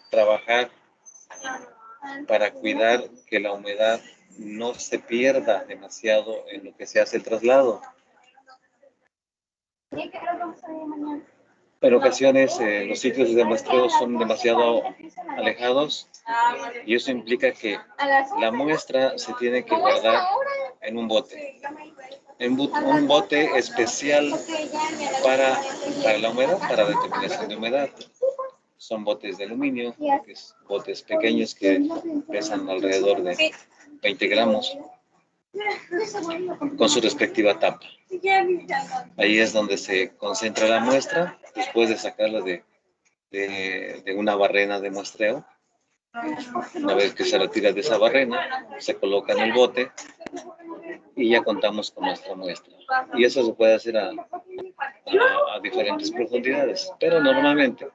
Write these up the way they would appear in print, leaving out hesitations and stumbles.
trabajar para cuidar que la humedad no se pierda demasiado en lo que se hace el traslado. En ocasiones los sitios de muestreo son demasiado alejados y eso implica que la muestra se tiene que guardar en un bote. En un bote especial para la humedad, para determinación de humedad. Son botes de aluminio, botes pequeños que pesan alrededor de 20 gramos, con su respectiva tapa. Ahí es donde se concentra la muestra, después de sacarla de una barrena de muestreo. Una vez que se retira de esa barrena, se coloca en el bote y ya contamos con nuestra muestra. Y eso se puede hacer a diferentes profundidades, pero normalmente,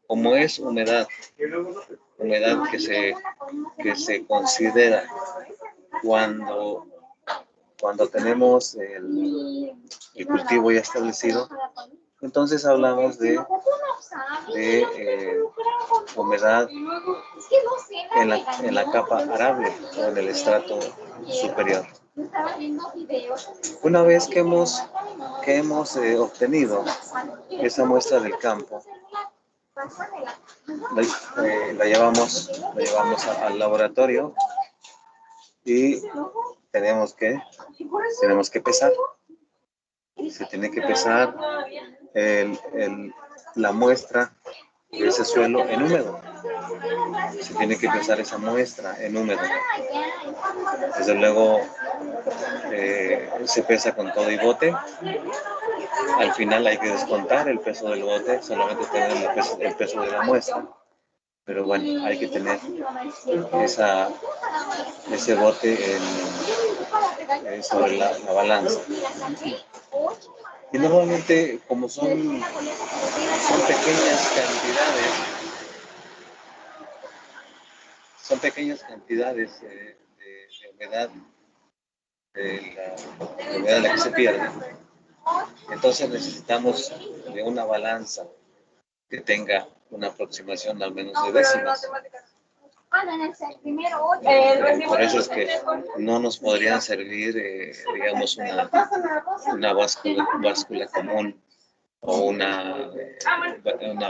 como es humedad que se considera cuando tenemos el cultivo ya establecido, entonces hablamos de humedad en la capa arable o en el estrato superior. Una vez que hemos obtenido esa muestra del campo, la llevamos al laboratorio y tenemos que pesar. Se tiene que pesar la muestra de ese suelo en húmedo. Se tiene que pesar esa muestra en húmedo. Desde luego se pesa con todo y bote. Al final hay que descontar el peso del bote, solamente tener el peso de la muestra. Pero bueno, hay que tener ese bote sobre la balanza. Y normalmente, como son pequeñas cantidades de humedad, la humedad de la que se pierde, entonces necesitamos de una balanza que tenga una aproximación al menos de décimas. Por eso es que no nos podrían servir, digamos, una báscula común o una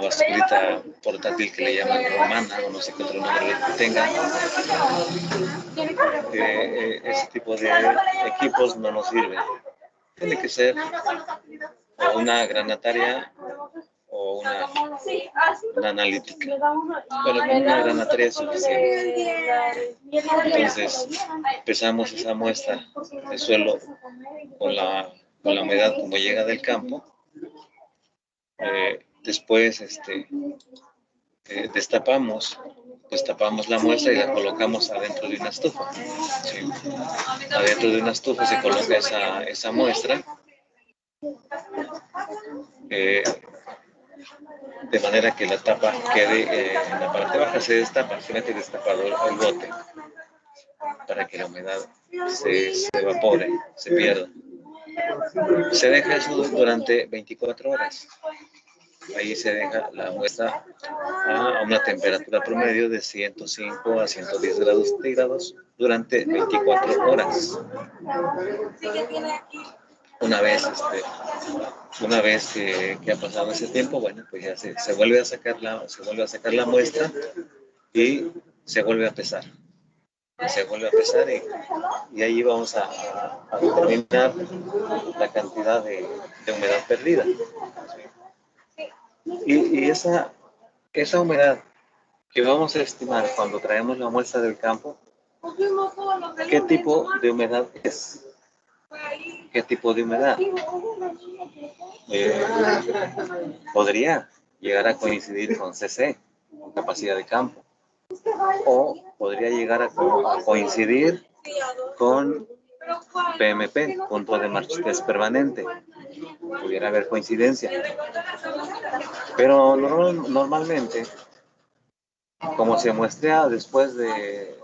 basculita portátil que le llaman romana, o no sé qué otro nombre tenga. Ese tipo de equipos no nos sirven. Tiene que ser o una granataria o una analítica, pero con una granataria es suficiente. Entonces pesamos esa muestra de suelo con la humedad como llega del campo. Después destapamos la muestra y la colocamos adentro de una estufa. ¿Sí? Adentro de una estufa se coloca esa muestra. De manera que la tapa quede en la parte baja, se destapa, se mete destapado el bote para que la humedad se evapore, se pierda. Se deja eso durante 24 horas. Ahí se deja la muestra a una temperatura promedio de 105 a 110 grados centígrados durante 24 horas. Una vez que ha pasado ese tiempo, bueno, pues ya se vuelve a sacar la muestra y se vuelve a pesar. Y ahí vamos a determinar la cantidad de humedad perdida. Y esa humedad que vamos a estimar cuando traemos la muestra del campo, ¿qué tipo de humedad es? ¿Qué tipo de humedad? Podría llegar a coincidir con CC, con capacidad de campo, o podría llegar a coincidir con PMP, punto de marchitez permanente. Pudiera haber coincidencia. Pero normalmente, como se muestrea después de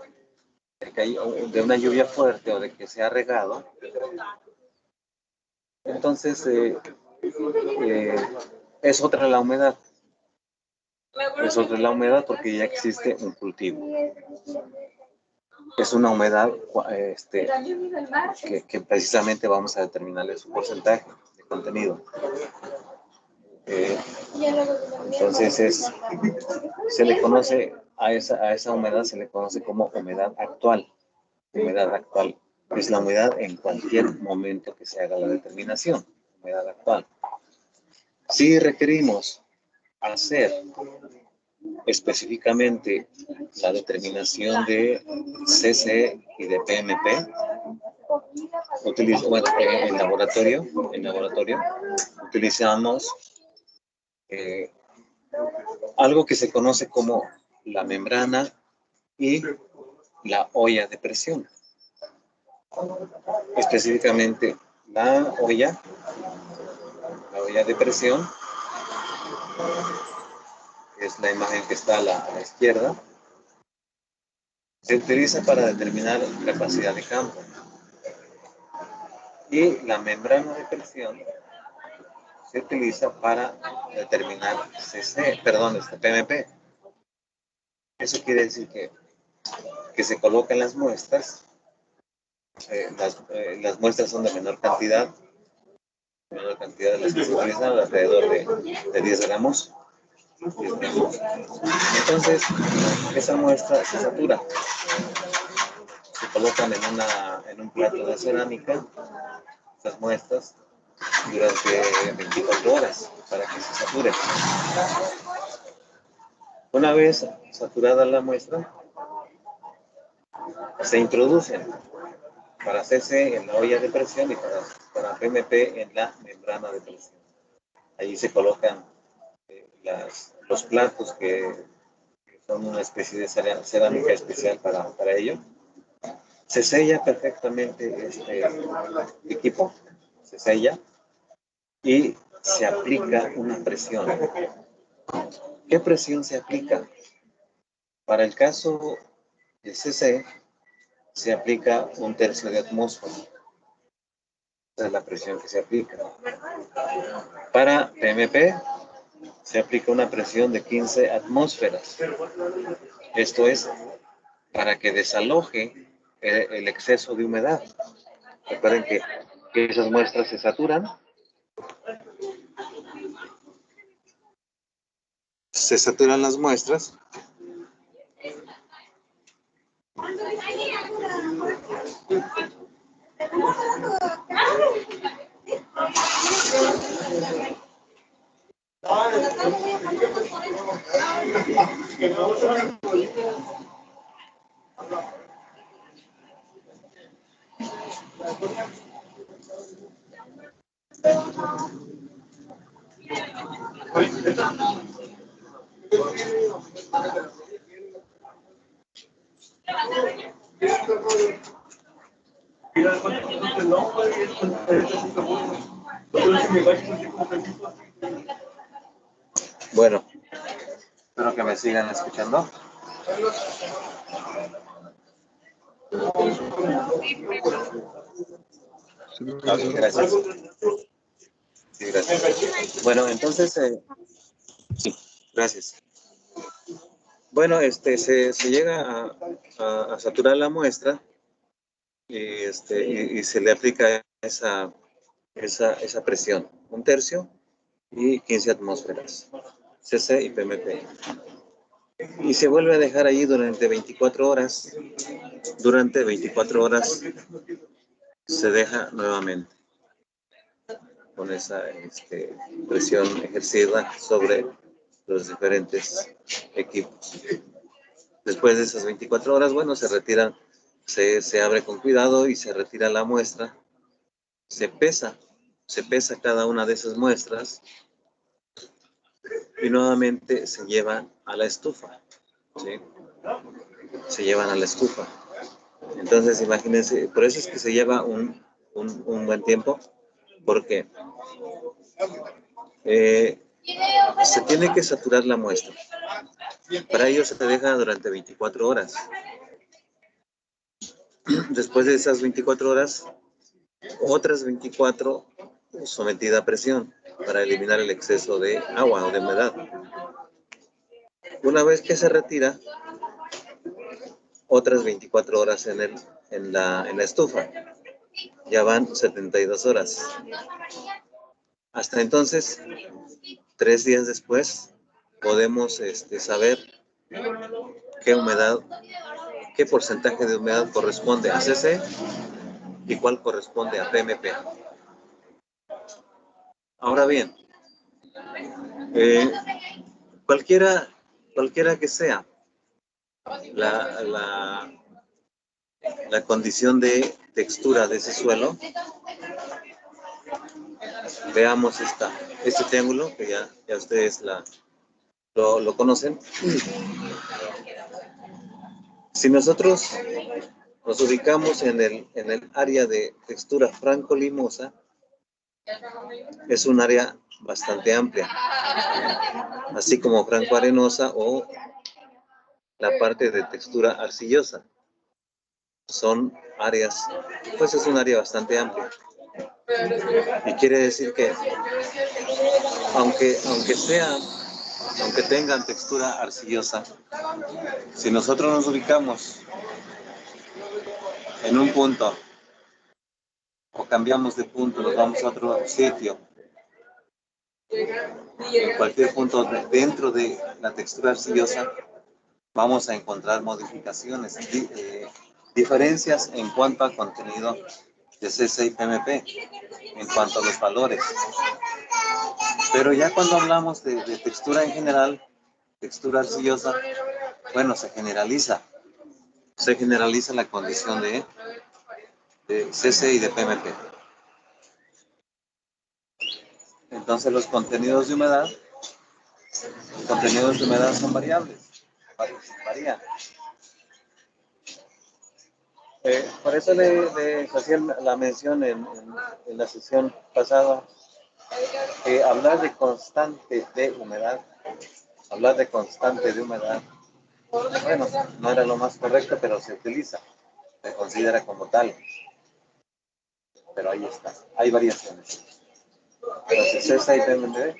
una lluvia fuerte o de que se ha regado, entonces es otra la humedad. Eso es la humedad porque ya existe un cultivo. Es una humedad que precisamente vamos a determinarle su porcentaje de contenido. Entonces se le conoce a esa humedad, se le conoce como humedad actual. Humedad actual es la humedad en cualquier momento que se haga la determinación. Humedad actual. Si requerimos hacer específicamente la determinación de CC y de PMP, en laboratorio utilizamos algo que se conoce como la membrana y la olla de presión. Específicamente la olla de presión, es la imagen que está a la izquierda, se utiliza para determinar capacidad de campo. Y la membrana de presión se utiliza para determinar PMP. Eso quiere decir que se colocan las muestras. Las muestras son de menor cantidad de las que se utilizan, alrededor de 10 gramos. Entonces, esa muestra se satura. Se colocan en un plato de cerámica, esas muestras, durante 24 horas para que se sature. Una vez saturada la muestra, se introducen para CC en la olla de presión y para PMP en la membrana de presión. Allí se colocan los platos que son una especie de cerámica especial para ello. Se sella perfectamente este equipo, se sella y se aplica una presión. ¿Qué presión se aplica? Para el caso del CC, se aplica 1/3 de atmósfera. Esa es la presión que se aplica. Para PMP, se aplica una presión de 15 atmósferas. Esto es para que desaloje el exceso de humedad. Recuerden que esas muestras se saturan. Se saturan las muestras. Bueno, espero que me sigan escuchando. Okay, gracias. Sí, gracias. Bueno, entonces, sí, gracias. Bueno, se llega a saturar la muestra y se le aplica esa presión, 1/3 y 15 atmósferas, CC y PMP. Y se vuelve a dejar ahí durante 24 horas. Durante 24 horas se deja nuevamente con esa presión ejercida sobre los diferentes equipos. Después de esas 24 horas, bueno, se retiran, se abre con cuidado y se retira la muestra. Se pesa cada una de esas muestras y nuevamente se llevan a la estufa, ¿sí? Se llevan a la estufa. Entonces, imagínense, por eso es que se lleva un buen tiempo, porque se tiene que saturar la muestra. Para ello se deja durante 24 horas. Después de esas 24 horas, otras 24 sometida a presión para eliminar el exceso de agua o de humedad. Una vez que se retira, otras 24 horas en la estufa. Ya van 72 horas. Hasta entonces, 3 días después, podemos saber qué humedad, qué porcentaje de humedad corresponde a CC y cuál corresponde a PMP. Ahora bien, cualquiera que sea la condición de textura de ese suelo, veamos este triángulo que ya ustedes lo conocen. Si nosotros nos ubicamos en el área de textura franco-limosa, es un área bastante amplia, así como franco-arenosa o la parte de textura arcillosa. Son áreas, pues es un área bastante amplia. Y quiere decir que, aunque tengan textura arcillosa, si nosotros nos ubicamos en un punto o cambiamos de punto, nos vamos a otro sitio, en cualquier punto dentro de la textura arcillosa, vamos a encontrar modificaciones, diferencias en cuanto al contenido de CC y PMP, en cuanto a los valores. Pero ya cuando hablamos de textura en general, textura arcillosa, bueno, se generaliza la condición de CC y de PMP. Entonces los contenidos de humedad son variables, varían. Por eso les hacía la mención en la sesión pasada, que hablar de constante de humedad, bueno, no era lo más correcto, pero se utiliza, se considera como tal. Pero ahí está, hay variaciones. Entonces, CC y PMP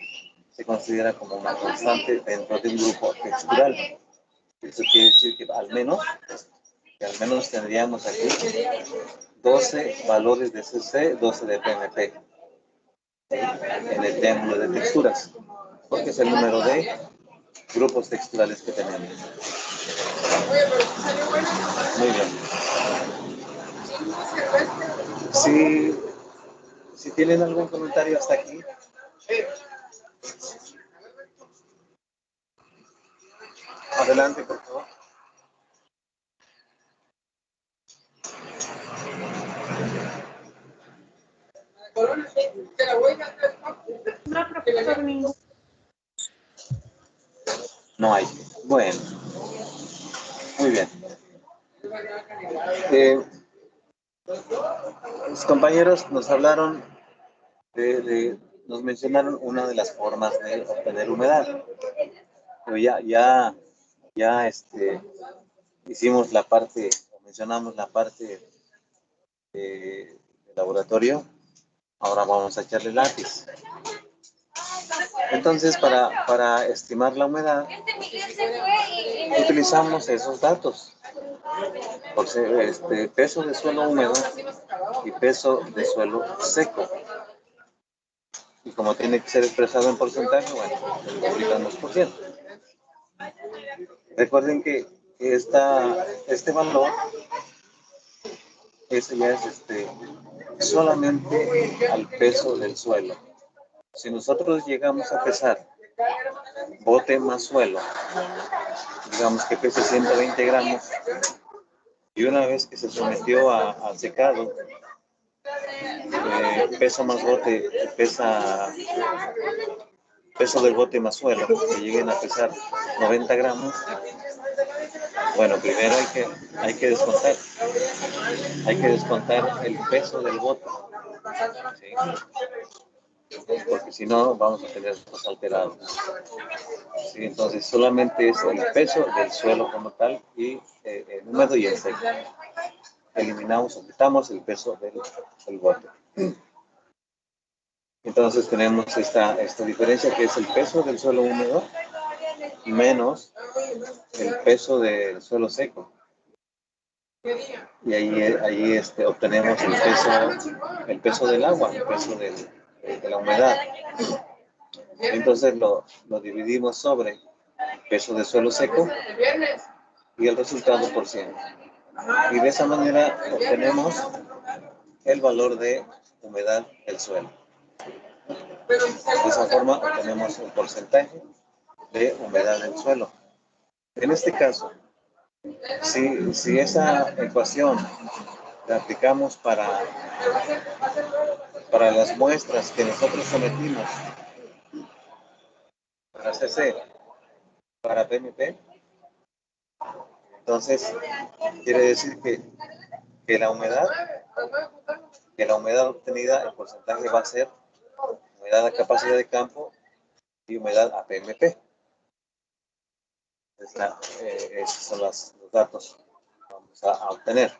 se considera como una constante dentro de un grupo textural. Eso quiere decir que al menos tendríamos aquí 12 valores de CC, 12 de PMP en el triángulo de texturas, porque es el número de grupos texturales que tenemos. Muy bien. Si tienen algún comentario hasta aquí. Adelante, por favor. No hay. Bueno. Muy bien. Los compañeros nos hablaron nos mencionaron una de las formas de obtener humedad. Pero ya hicimos la parte, mencionamos la parte de laboratorio. Ahora vamos a echarle lápiz. Entonces, para estimar la humedad, utilizamos esos datos. Por peso de suelo húmedo y peso de suelo seco. Y como tiene que ser expresado en porcentaje, bueno, multiplicamos por 100. Recuerden que este valor, ese ya es solamente al peso del suelo. Si nosotros llegamos a pesar bote más suelo, digamos que pesa 120 gramos, y una vez que se sometió al secado, peso más bote, peso del bote más suelo, que lleguen a pesar 90 gramos, bueno, primero hay que descontar el peso del bote, ¿sí? Porque si no vamos a tener cosas alterados. ¿Sí? Entonces solamente es el peso del suelo como tal y el húmedo y el seco. Quitamos el peso del bote. Entonces tenemos esta diferencia que es el peso del suelo húmedo menos el peso del suelo seco. Y ahí obtenemos el peso del agua, el peso de la humedad. Entonces lo dividimos sobre el peso del suelo seco y el resultado por 100. Y de esa manera obtenemos el valor de humedad del suelo. De esa forma obtenemos el porcentaje de humedad del suelo. En este caso, si esa ecuación la aplicamos para las muestras que nosotros sometimos para CC, para PMP, entonces quiere decir que la humedad obtenida, el porcentaje va a ser humedad a capacidad de campo y humedad a PMP. Esos son los datos que vamos a obtener.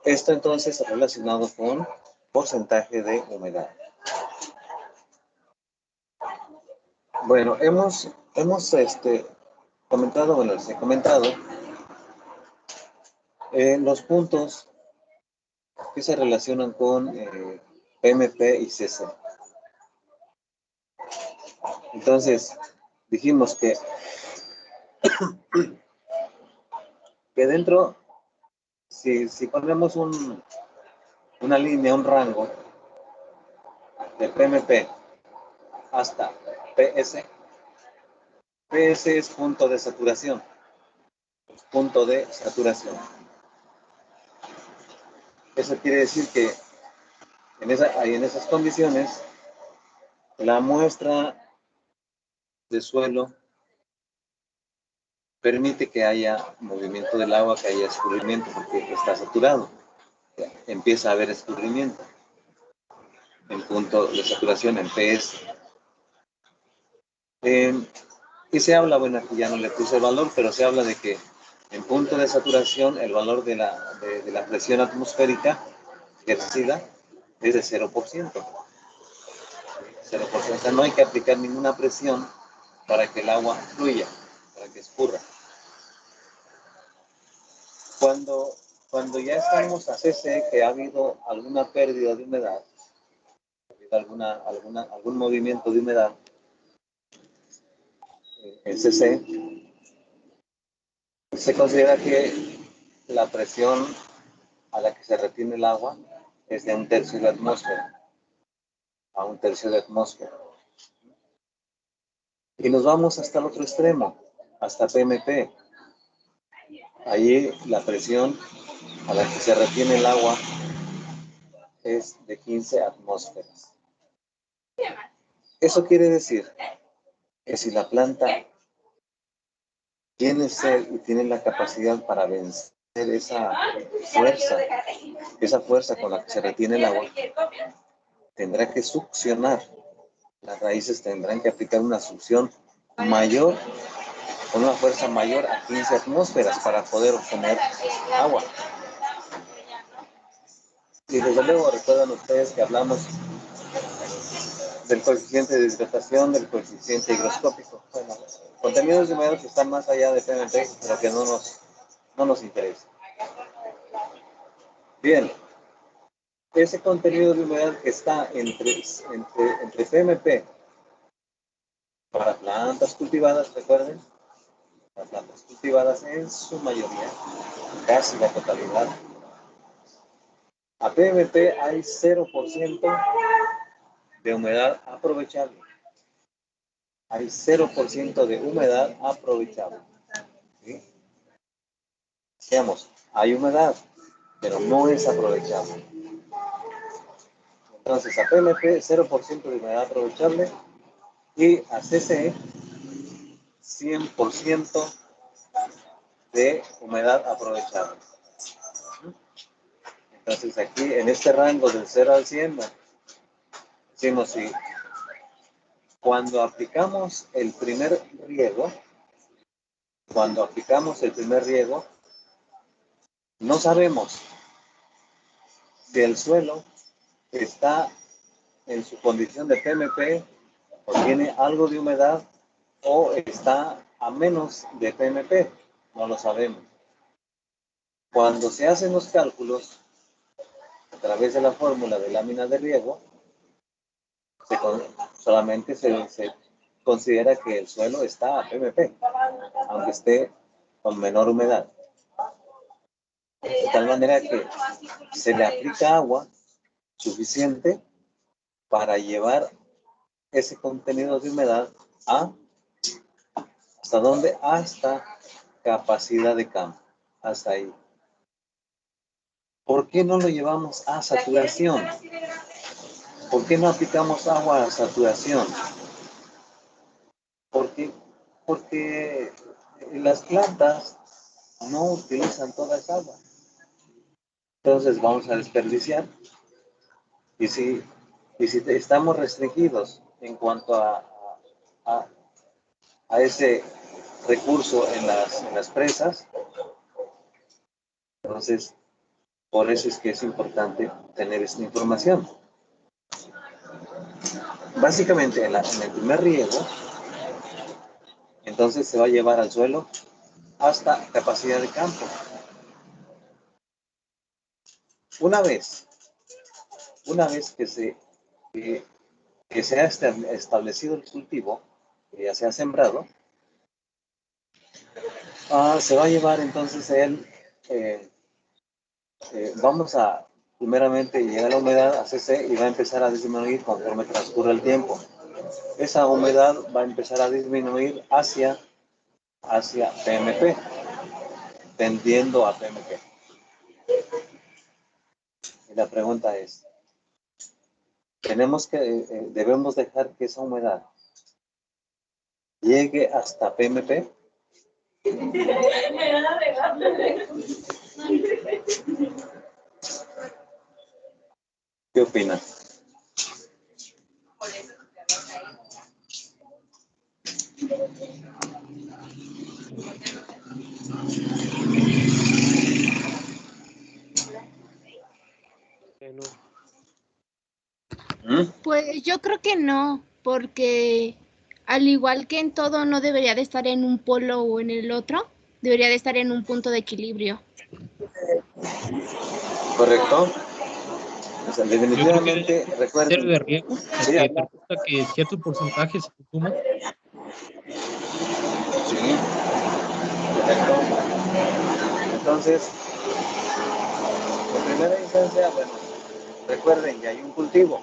Esto entonces es relacionado con porcentaje de humedad. Bueno, hemos comentado, les he comentado los puntos que se relacionan con PMP y CC. Entonces, dijimos que dentro, si ponemos una línea, un rango de PMP hasta PS, PS es punto de saturación. Punto de saturación. Eso quiere decir que en esas condiciones, la muestra de suelo permite que haya movimiento del agua, que haya escurrimiento, porque está saturado. Empieza a haber escurrimiento en punto de saturación, en PS. Y se habla, bueno, aquí ya no le puse el valor, pero se habla de que en punto de saturación el valor de la presión atmosférica ejercida es de 0%. 0%. O sea, no hay que aplicar ninguna presión para que el agua fluya, para que escurra. Cuando ya estamos a CC, que ha habido alguna pérdida de humedad, ha habido algún movimiento de humedad en CC, se considera que la presión a la que se retiene el agua es de 1/3 de la atmósfera, a 1/3 de la atmósfera. Y nos vamos hasta el otro extremo, hasta PMP. Allí la presión a la que se retiene el agua es de 15 atmósferas. Eso quiere decir que si la planta tiene sed y tiene la capacidad para vencer esa fuerza con la que se retiene el agua, tendrá que succionar. Las raíces tendrán que aplicar una succión mayor, con una fuerza mayor a 15 atmósferas para poder obtener agua. Y desde luego recuerdan ustedes que hablamos del coeficiente de hidratación, del coeficiente higroscópico. Bueno, contenidos de humedad que están más allá de PMP, pero que no nos interesa. Bien, ese contenido de humedad que está entre PMP para plantas cultivadas, recuerden, las plantas cultivadas en su mayoría, casi la totalidad. A PMP hay 0% de humedad aprovechable. Hay 0% de humedad aprovechable. ¿Sí? Digamos, hay humedad, pero no es aprovechable. Entonces, a PMP, 0% de humedad aprovechable y a CCE, 100% de humedad aprovechable. Entonces, aquí en este rango del 0 al 100, decimos si cuando aplicamos el primer riego, no sabemos si el suelo está en su condición de PMP o tiene algo de humedad o está a menos de PMP, no lo sabemos. Cuando se hacen los cálculos a través de la fórmula de lámina de riego, solamente se considera que el suelo está a PMP, aunque esté con menor humedad. De tal manera que se le aplica agua suficiente para llevar ese contenido de humedad ¿hasta dónde? Hasta capacidad de campo, hasta ahí. ¿Por qué no lo llevamos a saturación? ¿Por qué no aplicamos agua a saturación? Porque las plantas no utilizan toda esa agua. Entonces vamos a desperdiciar. Y si estamos restringidos en cuanto a ese recurso en las presas, entonces por eso es que es importante tener esta información. Básicamente en el primer riego, entonces se va a llevar al suelo hasta capacidad de campo. Una vez que se ha establecido el cultivo, que ya se ha sembrado, se va a llevar entonces vamos a primeramente llegar a la humedad a CC y va a empezar a disminuir conforme transcurre el tiempo. Esa humedad va a empezar a disminuir hacia PMP, tendiendo a PMP. Y la pregunta es, debemos dejar que esa humedad llegue hasta PMP. ¿Qué opinas? Pues yo creo que no, porque al igual que en todo, no debería de estar en un polo o en el otro, debería de estar en un punto de equilibrio. ¿Correcto? O sea, definitivamente, recuerden. De riego, Sí, te gusta que cierto porcentaje se consuma. Sí, correcto. Entonces, en primera instancia, bueno, recuerden que hay un cultivo.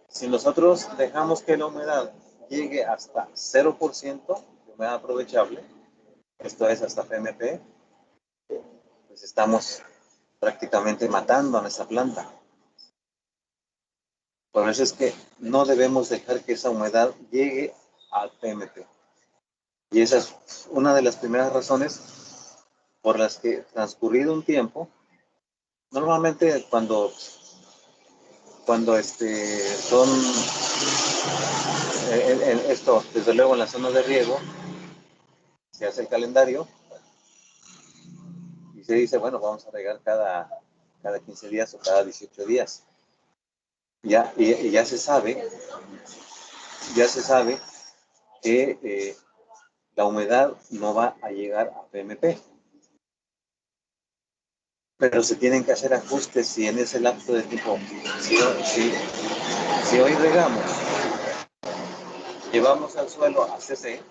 Si nosotros dejamos que la humedad llegue hasta 0% de humedad aprovechable, esto es hasta PMP, pues estamos prácticamente matando a nuestra planta. Por eso es que no debemos dejar que esa humedad llegue al PMP. Y esa es una de las primeras razones por las que, transcurrido un tiempo, normalmente cuando son esto, desde luego en la zona de riego, se hace el calendario y se dice, bueno, vamos a regar cada 15 días o cada 18 días. Y ya se sabe que la humedad no va a llegar a PMP. Pero se tienen que hacer ajustes si en ese lapso de tiempo, si hoy regamos, llevamos al suelo a CC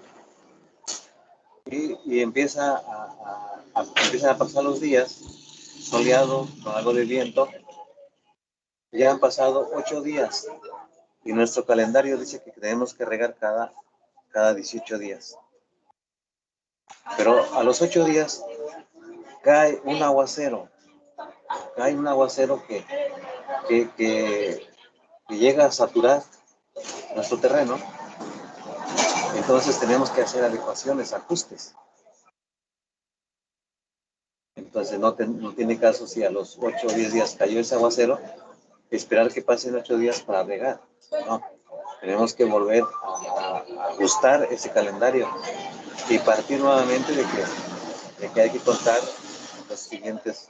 y empiezan a pasar los días soleado con algo de viento, ya han pasado 8 días y nuestro calendario dice que tenemos que regar cada 18 días. Pero a los 8 días cae un aguacero que llega a saturar nuestro terreno. Entonces tenemos que hacer adecuaciones, ajustes. Entonces no tiene caso si a los 8 o 10 días cayó ese aguacero, esperar que pasen 8 días para regar. No, tenemos que volver a ajustar ese calendario y partir nuevamente de que hay que contar los siguientes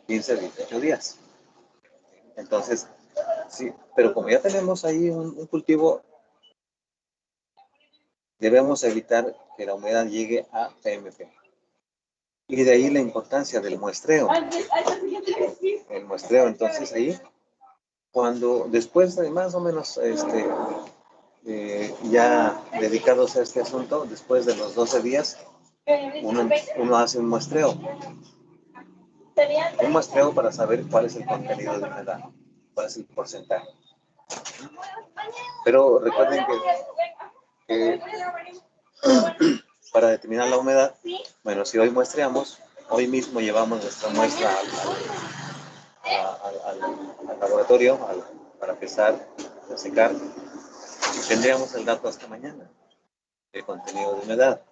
15, 18 días. Entonces, sí, pero como ya tenemos ahí un cultivo debemos evitar que la humedad llegue a PMP. Y de ahí la importancia del muestreo. El muestreo, entonces, ahí, cuando después de más o menos ya dedicados a este asunto, después de los 12 días, uno hace un muestreo. Un muestreo para saber cuál es el contenido de humedad, cuál es el porcentaje. Pero recuerden que para determinar la humedad, bueno, si hoy muestreamos, hoy mismo llevamos nuestra muestra al laboratorio para pesar, para secar, tendríamos el dato hasta mañana de contenido de humedad.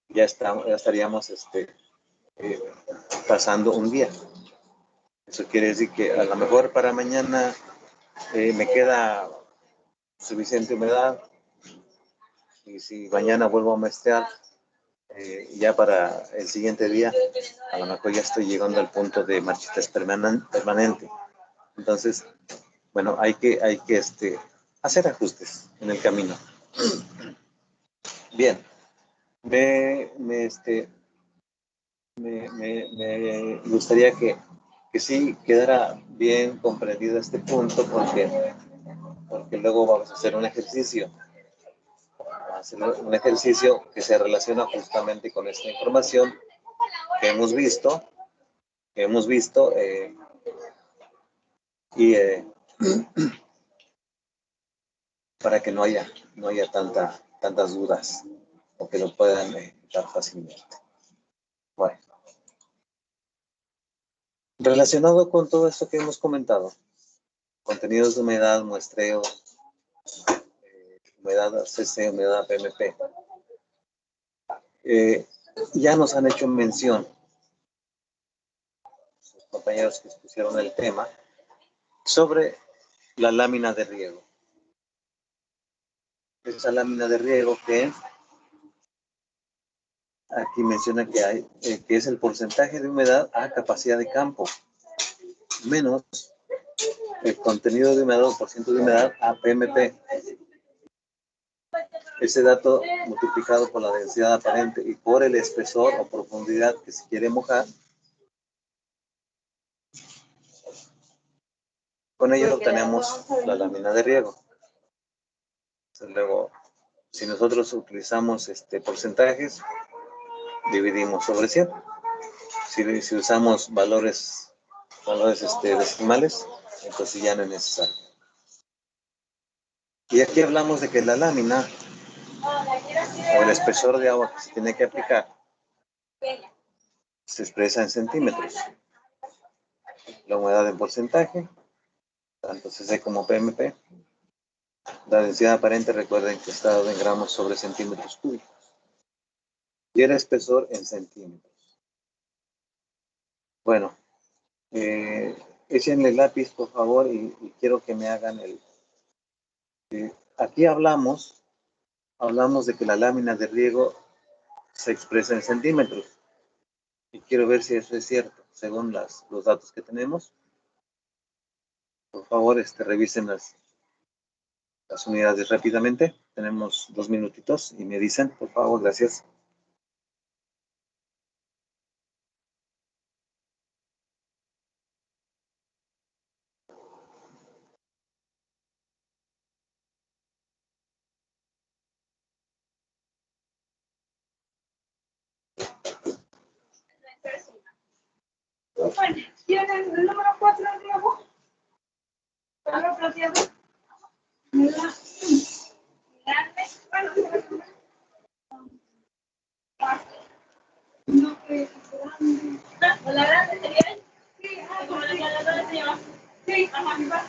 Ya estaríamos pasando un día. Eso quiere decir que a lo mejor para mañana me queda suficiente humedad, y si mañana vuelvo a muestrear, ya para el siguiente día, a lo mejor ya estoy llegando al punto de marchitas permanente. Entonces, bueno, hay que hacer ajustes en el camino. Bien, me gustaría que sí quedara bien comprendido este punto, porque luego vamos a hacer un ejercicio. Un ejercicio que se relaciona justamente con esta información que hemos visto, y para que no haya tantas dudas, o que lo puedan dar fácilmente. Bueno, relacionado con todo esto que hemos comentado, contenidos de humedad, muestreo, humedad CC, humedad PMP, ya nos han hecho mención sus compañeros que expusieron el tema sobre la lámina de riego. Esa lámina de riego que aquí menciona que hay, que es el porcentaje de humedad a capacidad de campo, menos el contenido de humedad o por ciento de humedad a PMP. Ese dato multiplicado por la densidad aparente y por el espesor o profundidad que se quiere mojar, con ello obtenemos la lámina de riego. Entonces, luego, si nosotros utilizamos porcentajes, dividimos sobre 100. Si usamos valores decimales, entonces ya no es necesario. Y aquí hablamos de que la lámina o el espesor de agua que se tiene que aplicar se expresa en centímetros. La humedad en porcentaje, tanto CC como PMP. La densidad aparente, recuerden que está dado en gramos sobre centímetros cúbicos. Y el espesor en centímetros. Bueno, échenle lápiz, por favor, y quiero que me hagan aquí hablamos de que la lámina de riego se expresa en centímetros. Y quiero ver si eso es cierto, según los datos que tenemos. Por favor, revisen las unidades rápidamente. Tenemos 2 minutitos y me dicen, por favor, gracias. ¿Tienen el número 4 de nuevo? ¿Lo plateado? Grande. No, grande. ¿La grande sería? Sí, como la que se llama. Sí, ajá.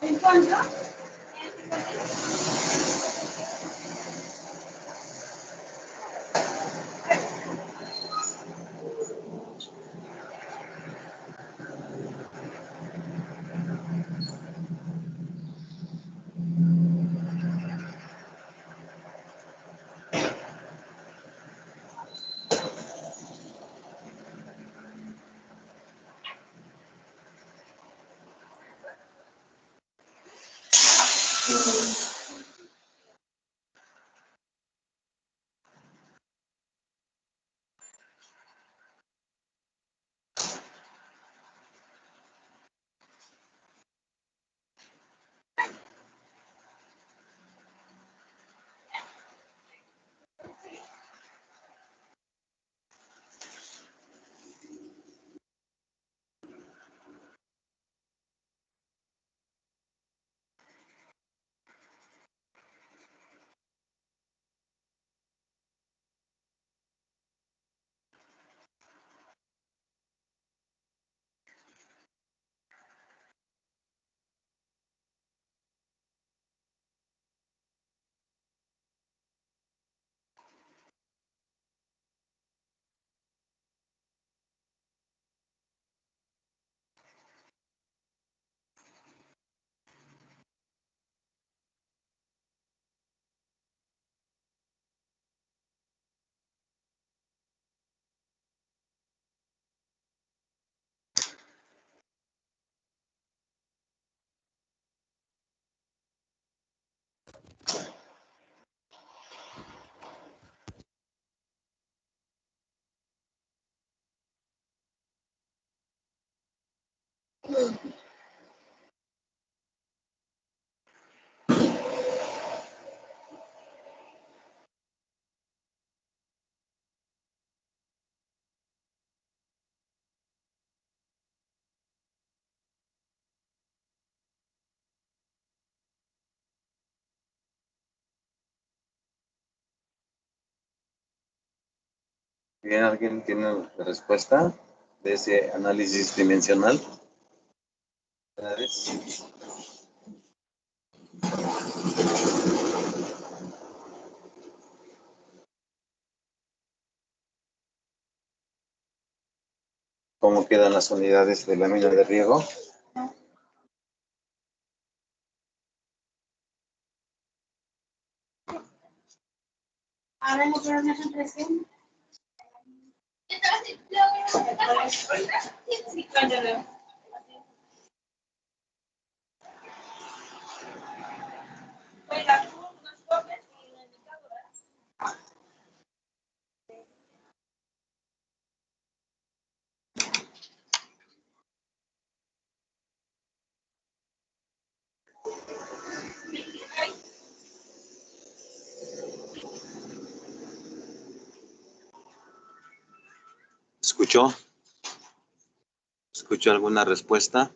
¿En cuánto? Bien, ¿alguien tiene la respuesta de ese análisis dimensional? ¿Verdades? ¿Cómo quedan las unidades de la mina de riego? Ahora no quiero una impresión. Sí, cállalo. Oiga, unas copias y una indicadora. ¿Escuchó? ¿Escuchó alguna respuesta?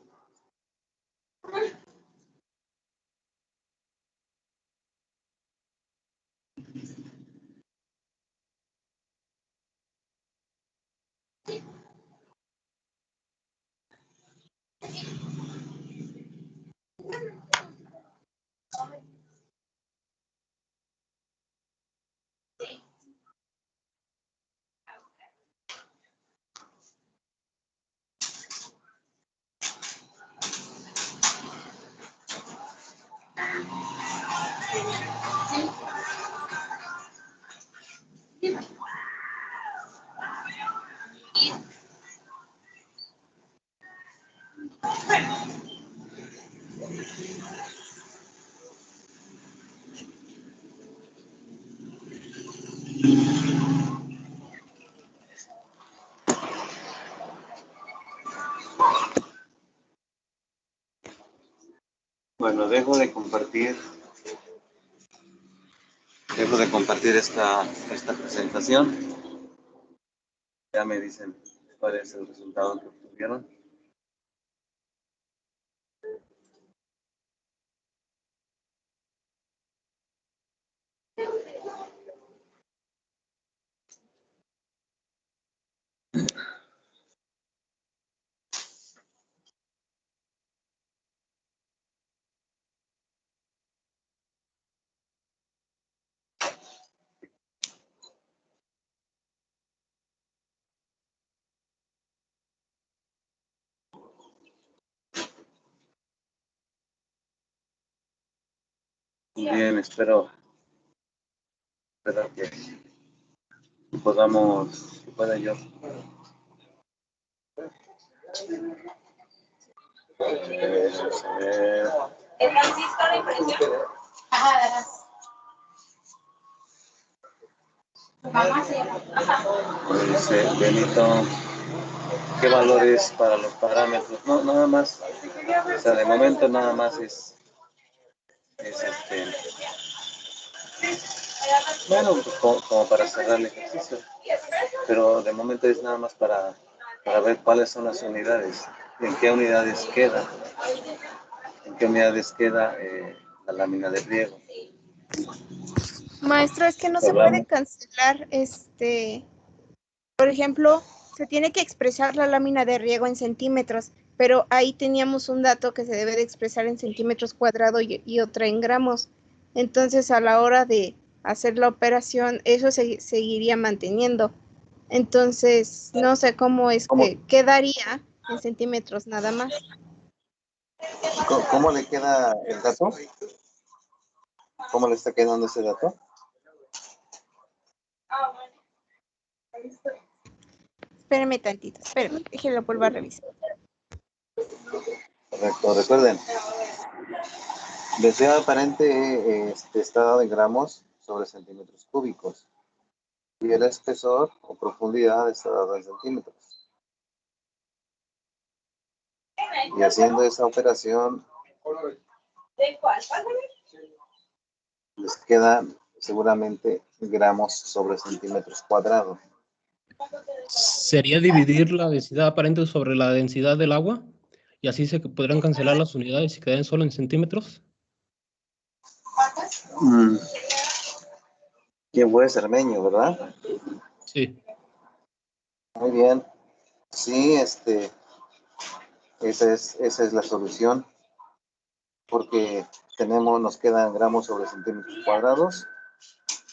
Bueno, dejo de compartir esta presentación. Ya me dicen cuál es el resultado que obtuvieron. Bien, espero que pueda yo. A ver. Francisco la impresión. Ajá, mamá se llama. Dice Benito, ¿qué valores para los parámetros? No, nada más. O sea, de momento nada más es bueno, pues como para cerrar el ejercicio. Pero de momento es nada más para ver cuáles son las unidades, en qué unidades queda, la lámina de riego. Maestro, es que no se puede cancelar, por ejemplo, se tiene que expresar la lámina de riego en centímetros, pero ahí teníamos un dato que se debe de expresar en centímetros cuadrados y otra en gramos. Entonces, a la hora de hacer la operación, eso se seguiría manteniendo. Entonces, no sé cómo es que quedaría en centímetros nada más. ¿Cómo le queda el dato? ¿Cómo le está quedando ese dato? Espérame tantito, espérame, déjenlo vuelvo a revisar. Correcto, recuerden. Densidad aparente está dado en gramos sobre centímetros cúbicos. Y el espesor o profundidad está dado en centímetros. Y haciendo esa operación, les queda seguramente gramos sobre centímetros cuadrados. ¿Sería dividir la densidad aparente sobre la densidad del agua? Y así se podrán cancelar las unidades y queden solo en centímetros. ¿Quién fue Cermeño, verdad? Sí. Muy bien. Sí, esa es la solución. Porque nos quedan gramos sobre centímetros cuadrados.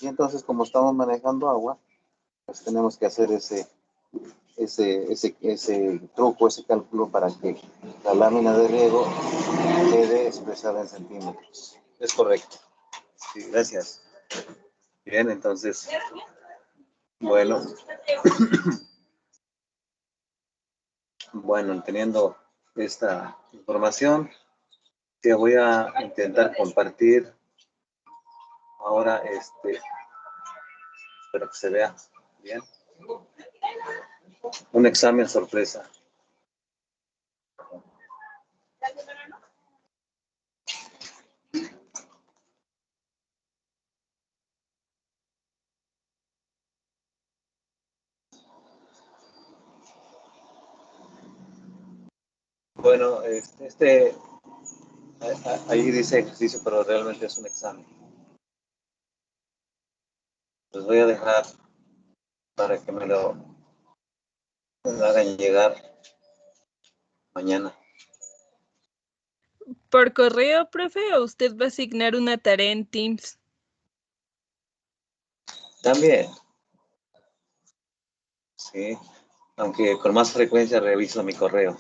Y entonces, como estamos manejando agua, pues tenemos que hacer ese truco, ese cálculo para que la lámina de riego quede expresada en centímetros. Es correcto. Sí, gracias. Bien, entonces, bueno. Bueno, teniendo esta información, te voy a intentar compartir ahora espero que se vea bien. Un examen sorpresa. Bueno, ahí dice ejercicio, pero realmente es un examen. Les voy a dejar para que me lo hagan llegar mañana. ¿Por correo, profe, o usted va a asignar una tarea en Teams? También. Sí, aunque con más frecuencia reviso mi correo.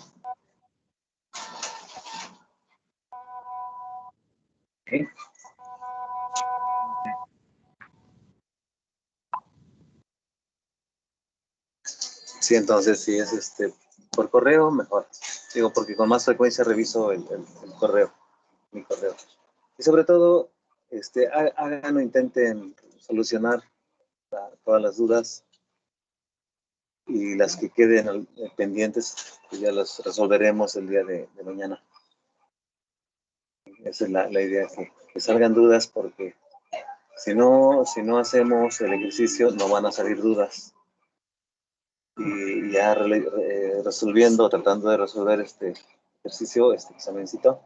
¿Sí? Sí, entonces si es por correo, mejor. Digo, porque con más frecuencia reviso el correo, mi correo. Y sobre todo, hagan o intenten solucionar todas las dudas y las que queden pendientes, pues ya las resolveremos el día de mañana. Esa es la idea, que salgan dudas, porque si no hacemos el ejercicio, no van a salir dudas. Y ya resolviendo, tratando de resolver este ejercicio, este examencito,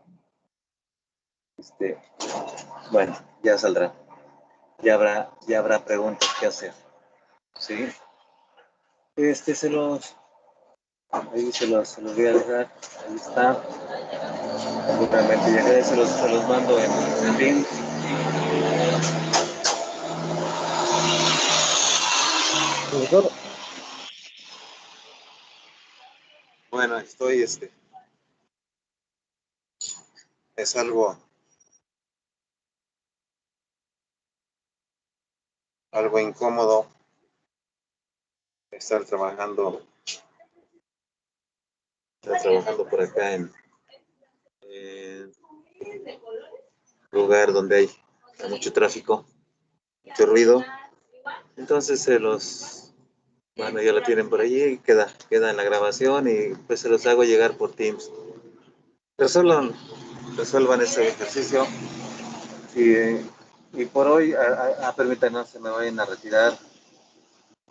bueno, ya saldrá. Ya habrá preguntas que hacer. ¿Sí? Ahí se los voy a dejar. Ahí está. Seguramente ya se los mando en Teams. Profesor. Bueno, es algo incómodo estar trabajando por acá en lugar donde hay mucho tráfico, mucho ruido. Entonces bueno, ya lo tienen por allí y queda en la grabación y pues se los hago llegar por Teams. Resuelvan ese ejercicio y por hoy, permítanme, no se me vayan a retirar.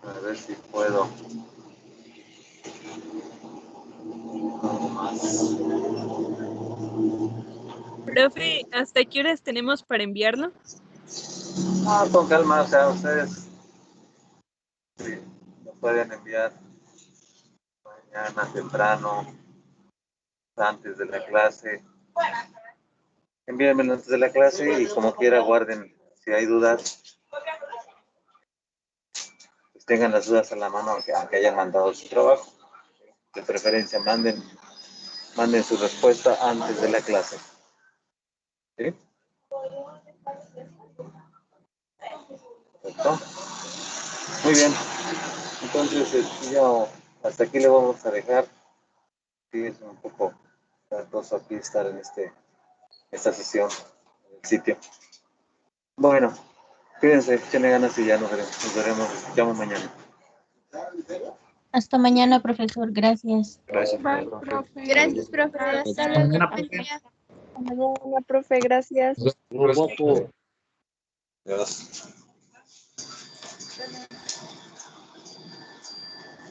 A ver si puedo. Profe, ¿hasta qué horas tenemos para enviarlo? Con calma, o sea, ustedes sí, lo pueden enviar mañana temprano, antes de la clase. Envíenmelo antes de la clase y como quiera guarden, si hay dudas, pues tengan las dudas a la mano, aunque hayan mandado su trabajo. De preferencia, manden su respuesta antes de la clase. ¿Sí? Perfecto. Muy bien. Entonces, ya hasta aquí le vamos a dejar. Sí, es un poco latoso aquí estar en esta sesión, en el sitio. Bueno, cuídense, échenle ganas y ya nos veremos, nos escuchamos mañana. Hasta mañana, profesor. Gracias. Gracias, Bye, profe. profe. Gracias, profe. Hasta luego. Mañana, profe. Gracias. Gracias.